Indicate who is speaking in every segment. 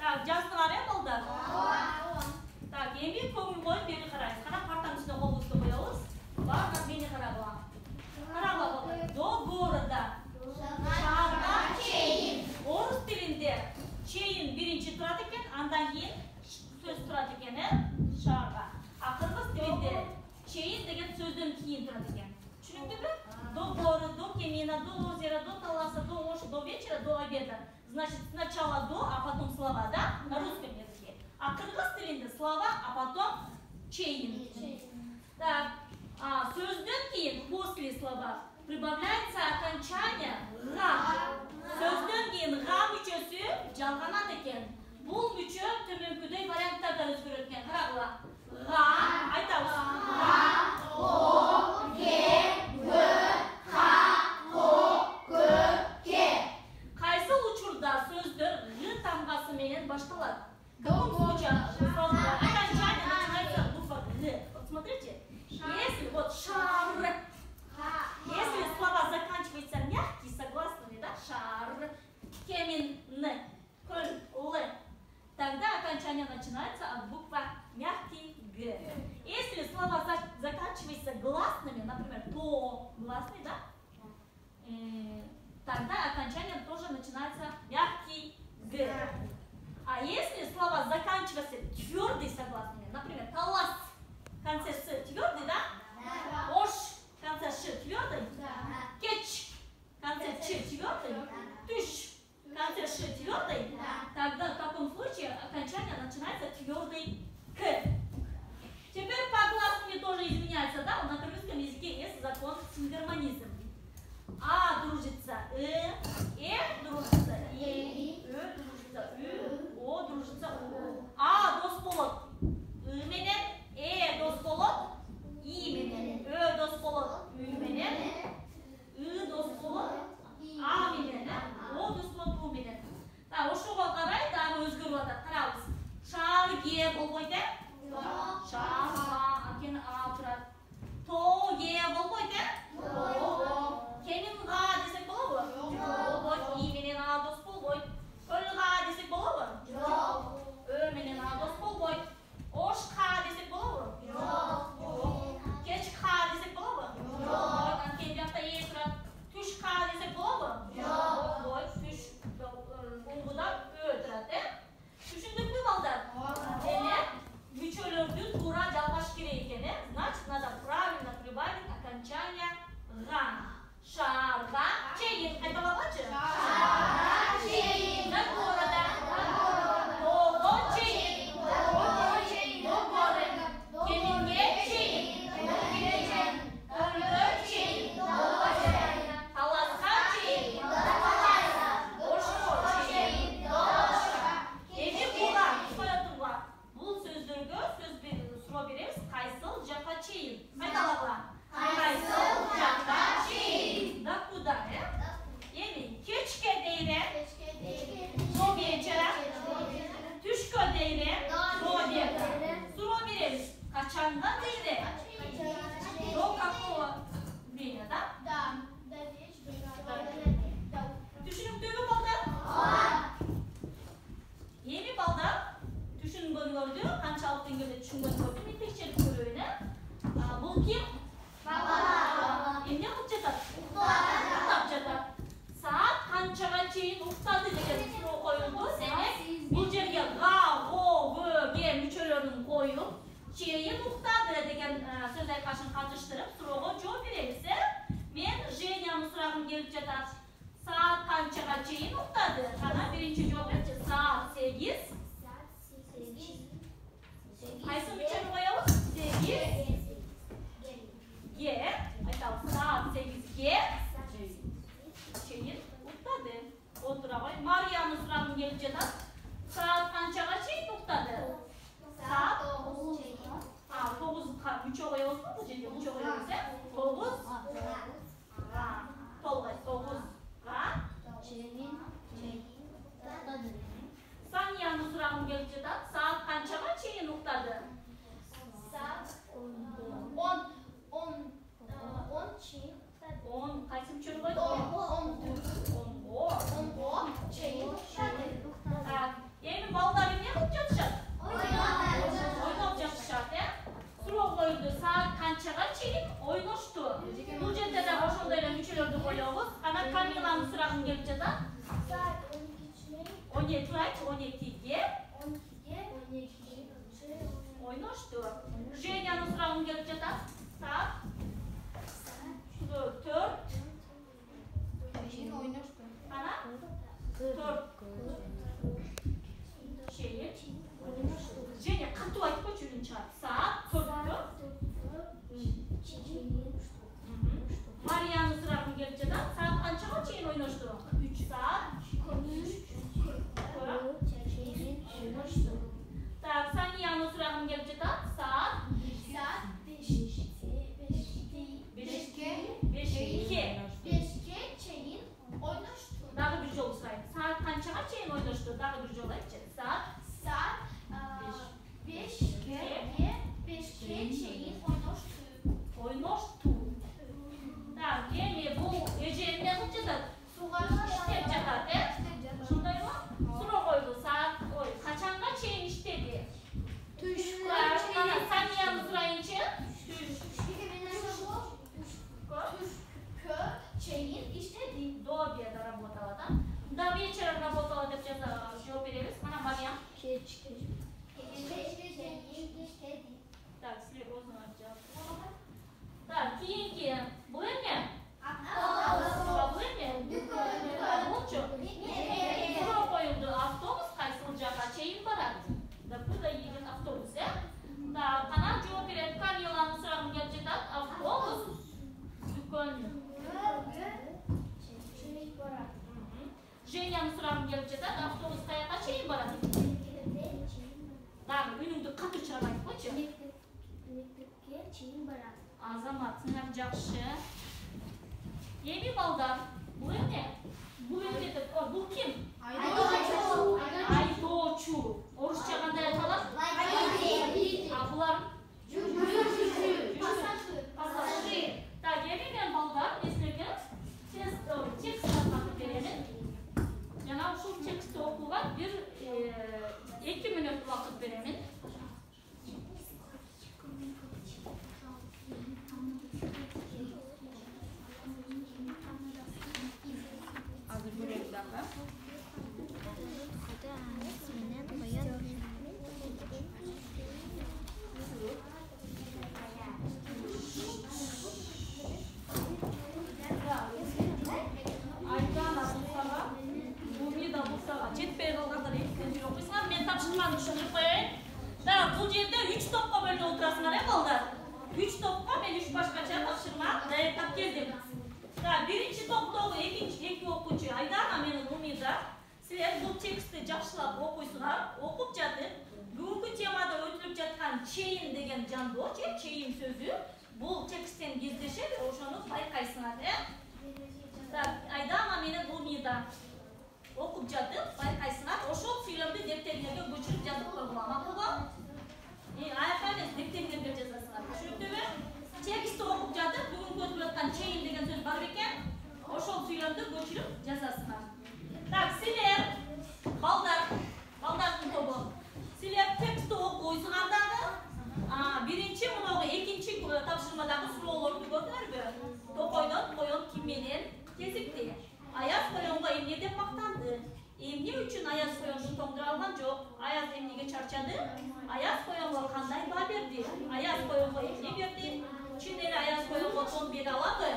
Speaker 1: Так, жаздыңар ya балдар? Так, endi көңіл қойып бері қарайсыз. Қара партаның үстіне қолыңызды қоясыз. Барлық мені қарағыла. Қарағыла балдар. До города. Шарға чейін. Орыс тілінде чейін бірінші тұрады екен, андан кейін сөз тұрады екен, шарға. А қырғыз тілінде чейін деген сөзден кейін тұрады екен. Түсінікті бе? До горы, до Кемина, до озера, до Таласа, до Оши, до вечера, до обеда. Значит, сначала до, а потом слова, да? На русском языке. А кыргыз тілінде слова, а потом чейин. Так, сөзден кейін после слова прибавляется окончание га. Сөзден кейін га мүшесі жалғанады екен. Бұл мүше төменгідей варианттарда өзгереді екен. Қарағыла. Га, айтамыз. Га, о, ге, гө, ха, хо, кө, ке. Қайсы учурда сөздер ғ тамғасы менен башталады? Каком случае? Окончание начинается буква г. Вот смотрите, если вот шар, если слова заканчиваются мягкие, согласными, да, шар, кемин, н, коль, л, тогда окончание начинается от буквы мягкий г. Если слова заканчиваются гласными, например, то гласный, да, тогда окончание тоже начинается мягкий г. А если слова заканчиваются твердые согласными, например, талас в конце с твердый, да? Ош в конце ш твердый, кетч в конце ч твердый, тыш в конце ш твердый, тогда в таком случае окончание начинается твердый к. Теперь по гласными тоже изменяется, да? На кыргызском языке есть закон сингармонизм. А дружится дружится дружится о дружится а дос болот менен дос болот и менен дос болот менен дос болот а менен о дос болот у менен. Так, ошого карай дагы өзгөрүп атат. Карабыз. Шарге болбойт, шарга акен а турат. Тоге болбойт, кеминга десек болобу? Болбойт. И менен а дос болбойт. Көлга десек болобу? Жок. Ö менен а дос болбойт. Ошка десек болобу? Жок. Кечка десек болобу? Жок. Анткени жакта е турат. Түшка десек болобу? Жок. Болбойт. Түш уңгуда ö турат, Түшүндүкпү балдар? Демек, мүчөлөрдү туура жалгаш керек экен, Значит, надо правильно прибавить окончание га. Шарга чейин. Кайталабачы? Шарга чейин. До города. До чейин. До горы. Кеминге чейин. Көлгө чейин. Таласка чейин. Ошко чейин. Эми буга коетуга. Бул сөздөргө суроо беребиз. Кайсыл жакка чейин? Кайталабыла. Кайсыл жакка чейин. До куда, Эми кечке дейре. До вечера. Түшкө дейре. До обеда. Суроо беребиз. Качанга дейре. До какого времени, да? Түшүнүктүүбү балдар? Эми балдар түшүнгөнгөрдү, канчалык деңгээлде түшүнгөнгөрдү мен текшерип көрөйүн, Бул ким? Бабалар. Эмне кылып жатат? Уктап жатат. Саат канчага чейин уктады деген суроо коюлду. Демек, бул жерге га, го, гө, ге мүчөлөрүн коюп, чейин уктады деген сөз айкашын катыштырып, суроого жооп беребиз, Мен Женянын сурагым келип жатат. Саат канчага чейин уктады? Кана биринчи жооп берчи. Саат 8. Кайсы мүчөнү коебуз? 8. Ге, айтабыз, саат 8ге чейин уктады. Отура кой. Мариянын сурагын келип жатат. Саат канчага чейин уктады? Саат 9га мүчө коебузбу? Бул жерге мүчө коебуз, 9га чейин уктады. Саниянын сурагын келип жатат. Саат канчага чейин уктады? Саат 10 чейин. 10 кайсы мүчөнү койдук? 10го чейин уктады. Эми балдар koyuyoruz. Ana Kamila'nın sırasını gelip жатат.
Speaker 2: Saat 12'ye.
Speaker 1: 12'ye. Oynaştı. Jenyanın sırasını gelip жатат. Saat 4. Ana 4. Jenya katı ayıp koçurun çat. Saat 4'tü. Maria'nın sırasını gelip жатат. Saat kaçaga çeyin oynaştı? 3 saat. Так, Saniya'nın sırasını gelip жатат. Saat 5'ke
Speaker 2: çeyin oynaştı.
Speaker 1: Daha bir jol sayın. Saat kaçaga çeyin oynaştı? Daha bir jol ayıp. Saat
Speaker 2: 5'ke çeyin oynaştı.
Speaker 1: Oynaştı. Так, yani bu Ece'nin ne yapıp жатат? İştep жатат, Şunday mı? Sıra koydu. Saat kaçanga çeyin iştedi? Saniya'nın sırayınca
Speaker 2: Çeyin iştedi.
Speaker 1: до обеда работала, да? До вечера работала, деп жауап береміз. Мына Мариям. Так, сілер осыны жауап. Так, кейінгі бұл еме? Бұл еме? Лучше. Sıra koyuldu. Avtobus қайсыл жаққа чейін барады? Да, burada едет автобус, Да, қана жауап береді. Камиланың сұрағын келіп жатады. Автобус дүкен. Jenyanın sırasını gelip жатат. Avtobus қаяққа чейін барады? Дағы үніңді қатты шығармайды қойшы.
Speaker 2: Мектепке чейін барады.
Speaker 1: Азамат, сынақ жақшы. Еми балдар, бұл еме? Бұл емдетіп, бұл кім? Айдоочу. Орысша қандай айталады? Бұлар? Пассажир. Так, еми мен балдар, есілерге текст жазбақы беремін. Жаңа ушул текстті оқуға 2 минут уақыт беремін. Hazır göreyim bir dakika. Жетпей қалғандар естен жүр оқисыңар, мен тапшырманы түсіндіріп қояйын. Да, бұл жерде 3 топқа бөлініп отырасыңар, балдар? 3 топқа мен 3 башқача тапшырма даяқтап келдім. Да, бірінші топтағы екі оқушы Айдана менің Умида. Сілер бұл текстті жақшылап оқисыңар, оқып жатып, бүгінгі темада өтіліп жатқан чейін деген жанды, чейін сөзі, бұл тексттен кездешеді, ошоны байқайсыңар, Да, Айдана менің Умида. Оқып жатып, байқайсыңар, ошол сөйлемді дептеріңерге көшіріп жазып қойғыла. Мақұл ба? Аяққа емес, дептеріңерге жазасыңар. Түсінікті? Текстті оқып жатып, бүгін көтіліп жатқан чейін деген сөз бар екен, ошол сөйлемді көшіріп жазасыңар. Так, сілер, балдардың тобы. Сілер текстті оқуйсыңардағы, бірінші мұнағы екінші тапшырмадағы сұрауларды көрдіңер бе? Тоқойдон, қойон кимменен кезікті. Аяз қойонға емне деп мақтанды. Емне үшін аяз қойонды тоңдыра алған жоқ. Аяз емнеге чарчады. Аяз қойонға қандай ба берді? Аяз қойонға емне берді? Чынелі аяз қойонға тон бере алады.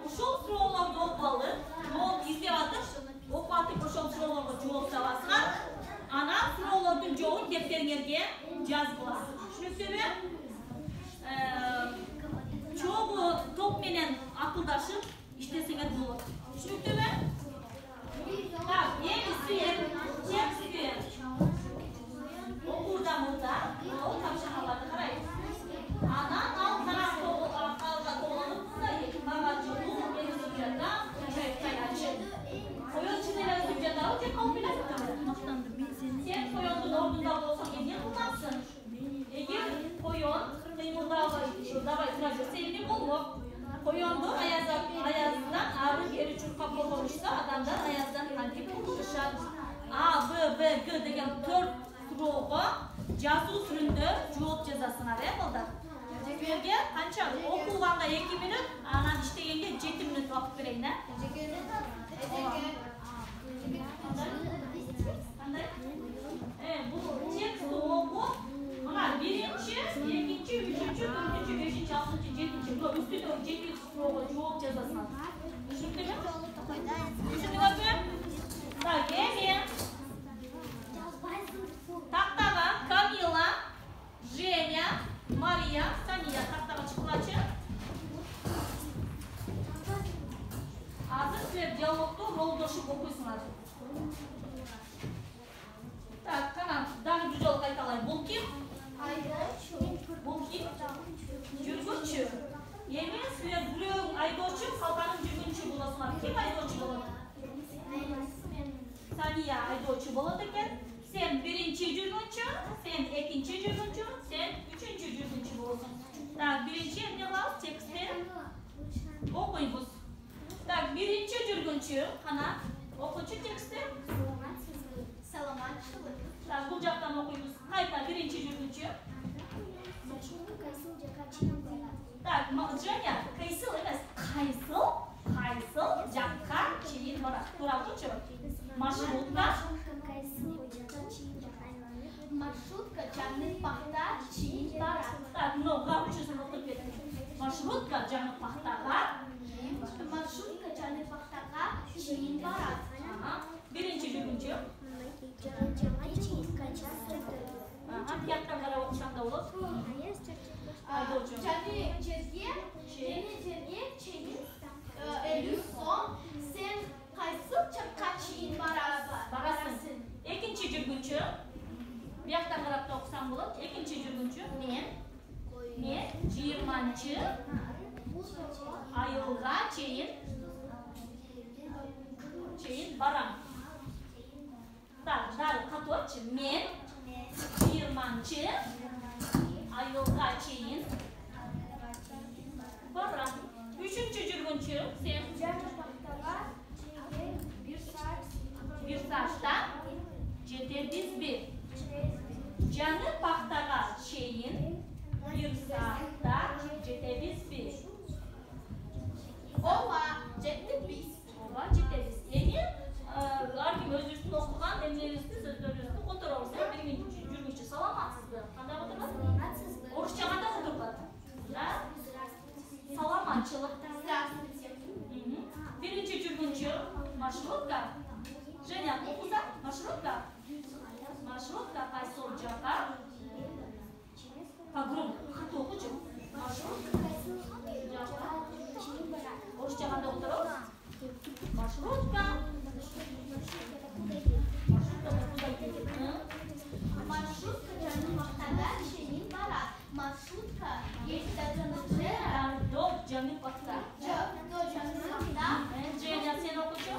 Speaker 1: Ошол сұрауларды оқып ол издеп атып, оқып атып ошол сұрауларға жооп табасыңар. Ана сұраулардың жообун дептериңерге жазгыла. Түшүнүктүбү? Чогуу топ менен акылдашып иштесеңер болот. Түшүнүктүбү? Так, эми силер текстти окууда мурда ол тапшырмаларды карайбыз. Анан ал калга толонуп мындай бага жолу элизип коён чынеле өзүп жатабы же калып элесиңби? Сен коёндун ордунда болсоң эмне кылмаксың? Эгер коён кыймылдабай тура жүрсө эмне болмок? Koyondu ayazdan ağrı geri çurkap olmuşsa adamlar ayazdan kantip oluşar. A, B, B, G degen 4 so'roqqa жазуу түрүндө жооп жазасыңар, балдар. Силерге канча окуганда 2 минут, анан иштегенге 7 минут вакыт берейин, Saniya taxtaga chiqinglarchi. Hozir sizlar dialogni roldoshib o'qiysizlar. Так, qana, dani jujol qaytalay. Bu kim?
Speaker 2: Aydochi.
Speaker 1: Bu kim? Yurguvchi. Endi sizlar bular aydochi, xalqning yurguvchi bo'lasizlar. Kim aydochi bo'ladi? Saniya aydochi bo'ladi ekan. Sen birinchi yurguvchi, sen ikkinchi yurguvchi, sen uchinchi yurguvchi bo'lasan. Так, birinchi endi qilamiz tekstni o'qiymiz. Так, birinchi yurguvchi, qana, o'quvchi tekstni.
Speaker 2: Salomatchilik.
Speaker 1: Так, bu joqdan o'qiymiz. Qayta birinchi yurguvchi. Так, Janya, qaysil emas, qaysil joqqa keyin boradi. To'g'ri-chi? Marshrutka.
Speaker 2: Marshrutka janni paxta keyin boradi.
Speaker 1: Так, no, g'avchasini o'qib keting. Marshrutka janni paxtaga.
Speaker 2: Marshrutka janni paxtaga keyin boradi.
Speaker 1: Birinchi yurguvchi. Katta qarab o'qishanda bo'lib.
Speaker 2: Janni jerga keyin elus so'm sen qaysi chaqqa keyin borasan?
Speaker 1: Ikkinchi yurguvchi. Bu yoqdan qarab o'qisam bo'ladi. Ikkinchi yurguvchi men 20-chi ayolga keyin boram. Так, dal qatoch men 20-chi ayolga keyin boram. Uchinchi yurguvchi sen bir soatda jetebizbi. Janni paxtaga keyin bir soatda jetebizbi.
Speaker 2: Ova jetibis.
Speaker 1: Endi har kim o'z yurtida o'qigan, emlaysizlar, so'zlar yurtida o'tiraversa, birinchi yurguvchi salomatsizlar. Qanday o'tiradi? O'ruscha qanday o'tiradi? Salomatchilik. Birinchi yurguvchi marshrutka. Jenya, o'qisa marshrutka. Marshrutka qaysi joyga? Pogrom, xato o'qichi. Marshrutka qaysi joyga? O'ruscha qanday o'tiradi? Marshrutka.
Speaker 2: Marshrutka janni paxtaga keyin boradi. Marshrutka
Speaker 1: Do janni paxta.
Speaker 2: Do janni paxta.
Speaker 1: Jenya, sen o'qichi?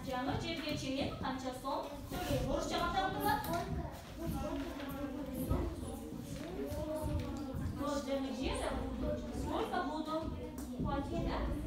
Speaker 1: Janni jerga keyin qancha so'm? O'ruscha qanday o'tiradi? Do janni jerga. Сколько буду платить?